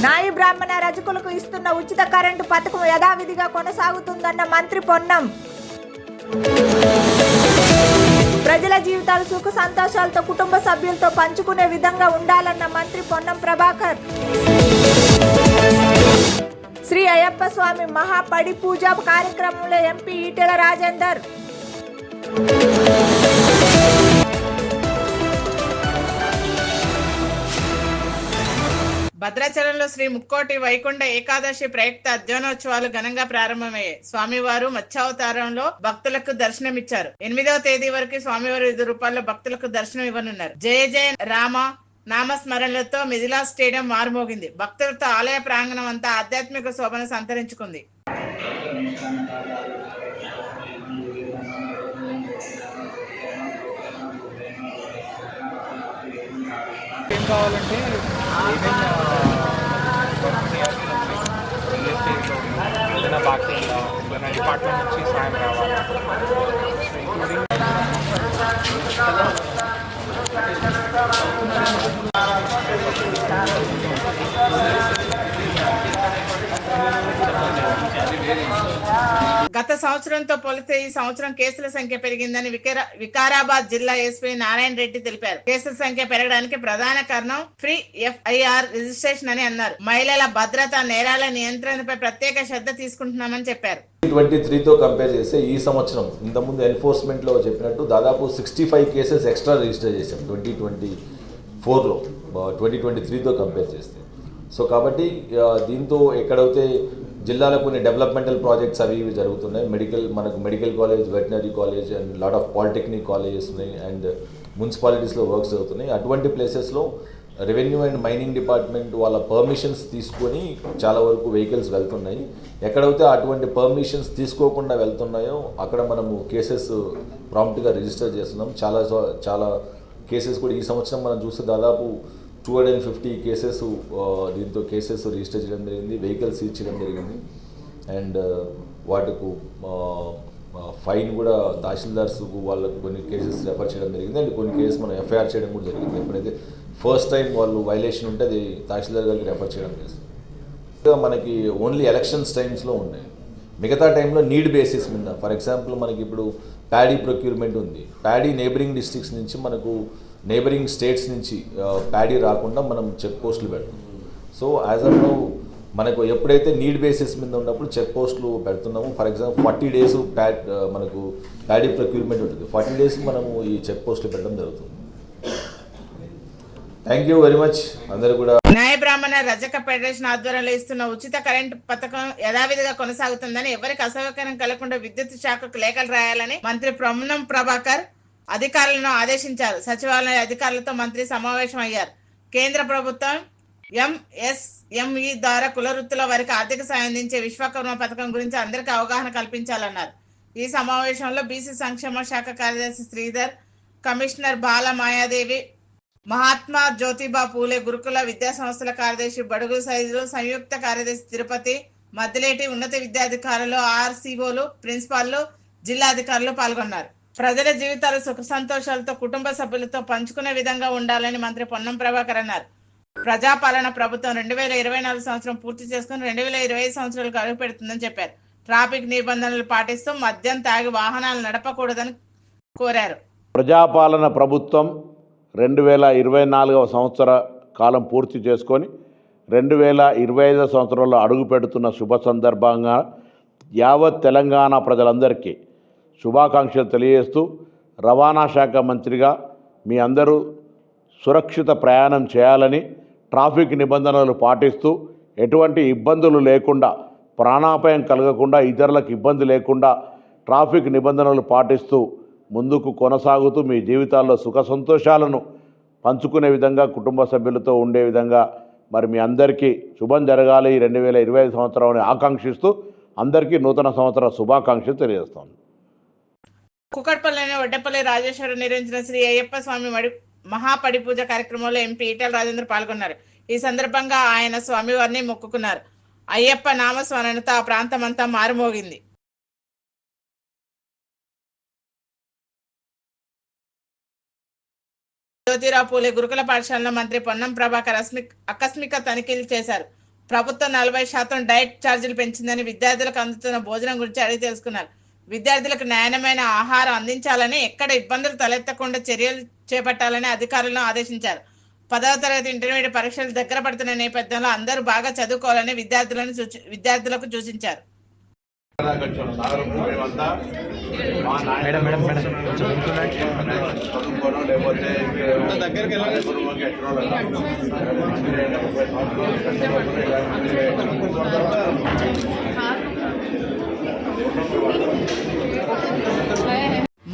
నాయి బ్రాహ్మణ రజకులకు ఇస్తున్న ఉచిత కరెంటు పథకం యథావిధిగా కొనసాగుతుందన్న మంత్రి పొన్నం. ప్రజల జీవితాలు సుఖ సంతోషాలతో కుటుంబ సభ్యులతో పంచుకునే విధంగా ఉండాలన్న మంత్రి పొన్నం ప్రభాకర్. శ్రీ అయ్యప్ప స్వామి మహాపడి పూజ కార్యక్రమంలో ఎంపీ ఈటెల రాజేందర్. భద్రాచలంలో శ్రీ ముక్కోటి వైకుంఠ ఏకాదశి ప్రయుక్త అధ్యయనోత్సవాలు ఘనంగా ప్రారంభమయ్యాయి. స్వామివారు మత్స్యావతారంలో భక్తులకు దర్శనమిచ్చారు. 8వ తేదీ వరకు స్వామివారు 5 రూపాయల్లో భక్తులకు దర్శనం ఇవ్వనున్నారు. జయ జయ రామ నామస్మరణలతో మిథిలా స్టేడియం మారుమోగింది. భక్తులతో ఆలయ ప్రాంగణం అంతా ఆధ్యాత్మిక శోభను సంతరించుకుంది. ఏం కావాలంటే ఏదైనా బాక్టీరియా ఏదైనా డిపార్ట్మెంట్ నుంచి సాయం రావాలి, ఇంక్లూడింగ్ గత సంవత్సరంతో పోలిస్తే ఈ సంవత్సరం కేసుల సంఖ్య పెరిగిందని వికారాబాద్ జిల్లా ఎస్పీ నారాయణ రెడ్డి తెలిపారు. కేసుల సంఖ్య పెరగడానికి ప్రధాన కారణం ఫ్రీ FIR రిజిస్ట్రేషన్ అని అన్నారు. మహిళల భద్రత, నేరాల నియంత్రణపై ప్రత్యేక శ్రద్ధ తీసుకుంటున్నామని చెప్పారు. 2023తో కంపేర్ చేస్తే ఈ సంవత్సరం ఇంతకుముందు ఎన్ఫోర్స్మెంట్ లో చెప్పినట్టు దాదాపు 65 కేసెస్ ఎక్స్ట్రా రిజిస్టర్ చేశాం 2024లో 2023తో కంపేర్ చేస్తే. సో కాబట్టి దీంతో ఎక్కడైతే జిల్లాలో కొన్ని డెవలప్మెంటల్ ప్రాజెక్ట్స్ అవి ఇవి జరుగుతున్నాయి. మనకు medical college, veterinary college and lot of polytechnic colleges ఉన్నాయి అండ్ మున్సిపాలిటీస్లో వర్క్స్ అవుతున్నాయి. అటువంటి ప్లేసెస్లో రెవెన్యూ అండ్ మైనింగ్ డిపార్ట్మెంట్ వాళ్ళ పర్మిషన్స్ తీసుకొని చాలా వరకు వెహికల్స్ వెళ్తున్నాయి. ఎక్కడైతే అటువంటి పర్మిషన్స్ తీసుకోకుండా వెళ్తున్నాయో అక్కడ మనము కేసెస్ ప్రాంప్ట్గా రిజిస్టర్ చేస్తున్నాం. చాలా కేసెస్ కూడా ఈ సంవత్సరం మనం చూస్తే దాదాపు 250 కేసెస్ దీంతో కేసెస్ రిజిస్టర్ చేయడం జరిగింది. వెహికల్స్ సీజ్ చేయడం జరిగింది అండ్ వాటికు ఫైన్ కూడా తహసీల్దార్స్కు వాళ్ళకు కొన్ని కేసెస్ రెఫర్ చేయడం జరిగింది అండ్ కొన్ని కేసెస్ మనం FIR చేయడం కూడా జరిగింది. ఎప్పుడైతే ఫస్ట్ టైం వాళ్ళు వైలేషన్ ఉంటే అది తహసీల్దార్ గారికి రెఫర్ చేయడం చేస్తుంది. మనకి ఓన్లీ ఎలక్షన్స్ టైమ్స్లో ఉన్నాయి. మిగతా టైంలో నీడ్ బేసిస్ మీద, ఫర్ ఎగ్జాంపుల్ మనకి ఇప్పుడు ప్యాడీ ప్రొక్యూర్మెంట్ ఉంది. ప్యాడీ నేబరింగ్ డిస్ట్రిక్ట్స్ నుంచి మనకు నేబరింగ్ స్టేట్స్ నుంచి ప్యాడీ రాకుండా మనం చెక్ పోస్టులు పెడతాం. సో యాజ్ ఆఫ్ నౌ మనకు ఎప్పుడైతే నీడ్ బేసిస్ మీద ఉన్నప్పుడు చెక్ పోస్టులు పెడుతున్నాము. ఫర్ ఎగ్జాంపుల్ 40 days మనకు ప్యాడీ ప్రొక్యూర్మెంట్ ఉంటుంది. 40 days మనము ఈ చెక్ పోస్టులు పెట్టడం జరుగుతుంది. Thank you very much. అందరూ కూడా న్యాయ బ్రాహ్మణ రజక ఫెడరేషన్ ఆధ్వర్యంలో ఇస్తున్న ఉచిత కరెంటు పథకం యథావిధిగా కొనసాగుతుందని, ఎవరికి అసౌకర్యం కలగకుండా విద్యుత్ శాఖకు లేఖలు రాయాలని మంత్రి పొన్నం ప్రభాకర్ అధికారులను ఆదేశించారు. సచివాలయ అధికారులతో మంత్రి సమావేశం అయ్యారు. కేంద్ర ప్రభుత్వం MSME ద్వారా కుల వృత్తుల వారికి ఆర్థిక సాయం అందించే విశ్వకర్మ పథకం గురించి అందరికీ అవగాహన కల్పించాలన్నారు. ఈ సమావేశంలో బీసీ సంక్షేమ శాఖ కార్యదర్శి శ్రీధర్, కమిషనర్ బాల మాయాదేవి, మహాత్మా జ్యోతిబా పూలే గురుకుల విద్యా సంస్థల కార్యదర్శి బడుగు సైజులు, సంయుక్త కార్యదర్శి తిరుపతి, మద్దిలేటి, ఉన్నత విద్యాధికారులు, RCOలు, ప్రిన్సిపాల్లు, జిల్లా అధికారులు పాల్గొన్నారు. ప్రజల జీవితాలు సుఖ సంతోషాలతో కుటుంబ సభ్యులతో పంచుకునే విధంగా ఉండాలని మంత్రి పొన్నం ప్రభాకర్ అన్నారు. ప్రజాపాలన ప్రభుత్వం 2024 సంవత్సరం పూర్తి చేసుకుని 2025 సంవత్సరాలకు అడుగు పెడుతుందని చెప్పారు. ట్రాఫిక్ నిబంధనలు పాటిస్తూ మద్యం తాగి వాహనాలు నడపకూడదని కోరారు. ప్రజాపాలన ప్రభుత్వం 2024వ సంవత్సర కాలం పూర్తి చేసుకొని 2025 సంవత్సరంలో అడుగు పెడుతున్న శుభ సందర్భంగా యావత్ తెలంగాణ ప్రజలందరికీ శుభాకాంక్షలు తెలియజేస్తూ, రవాణా శాఖ మంత్రిగా మీ అందరూ సురక్షిత ప్రయాణం చేయాలని, ట్రాఫిక్ నిబంధనలు పాటిస్తూ ఎటువంటి ఇబ్బందులు లేకుండా, ప్రాణాపాయం కలగకుండా, ఇతరులకు ఇబ్బంది లేకుండా ట్రాఫిక్ నిబంధనలు పాటిస్తూ ముందుకు కొనసాగుతూ మీ జీవితాల్లో సుఖ సంతోషాలను పంచుకునే విధంగా, కుటుంబ సభ్యులతో ఉండే విధంగా మరి మీ అందరికీ శుభం జరగాలి 2025 సంవత్సరాన్ని ఆకాంక్షిస్తూ అందరికీ నూతన సంవత్సర శుభాకాంక్షలు తెలియజేస్తాను. కుకట్పల్లిలోని వడ్డపల్లి రాజేశ్వరం నిర్వహించిన శ్రీ అయ్యప్ప స్వామి మహాపడి పూజ కార్యక్రమంలో ఎంపీ ఈటెల రాజేందర్ పాల్గొన్నారు. ఈ సందర్భంగా ఆయన స్వామివారిని మొక్కుకున్నారు. అయ్యప్ప నామస్మరణతో ఆ ప్రాంతం అంతా మారుమోగింది. జ్యోతిరావు పూలే గురుకుల పాఠశాలలో మంత్రి పొన్నం ప్రభాకర్ ఆకస్మిక తనిఖీలు చేశారు. ప్రభుత్వం 40% డైట్ ఛార్జీలు పెంచిందని విద్యార్థులకు అందుతున్న భోజనం గురించి అడిగి తెలుసుకున్నారు. విద్యార్థులకు నాణ్యమైన ఆహారం అందించాలని, ఎక్కడ ఇబ్బందులు తలెత్తకుండా చర్యలు చేపట్టాలని అధికారులను ఆదేశించారు. 10వ తరగతి ఇంటర్మీడియట్ పరీక్షలు దగ్గర పడుతున్న నేపథ్యంలో అందరూ బాగా చదువుకోవాలని విద్యార్థులకు సూచించారు.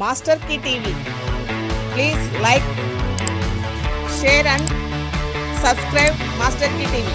Master Key TV, please like, share and subscribe Master Key TV.